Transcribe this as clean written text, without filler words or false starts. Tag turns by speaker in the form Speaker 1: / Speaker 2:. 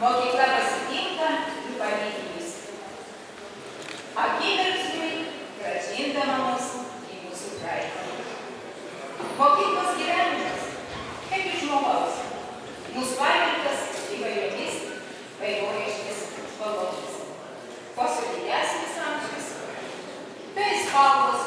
Speaker 1: Mokykla pasitinka ir palyginys. Akimirksniui grąžindama mus į mūsų praeitį. Mokyklos gyvenimas, kaip iš žmogaus, nuspalvintas įvairiomis vaivoraištės spalvomis. Kuo sudėtingesnis amžius, tai spalvos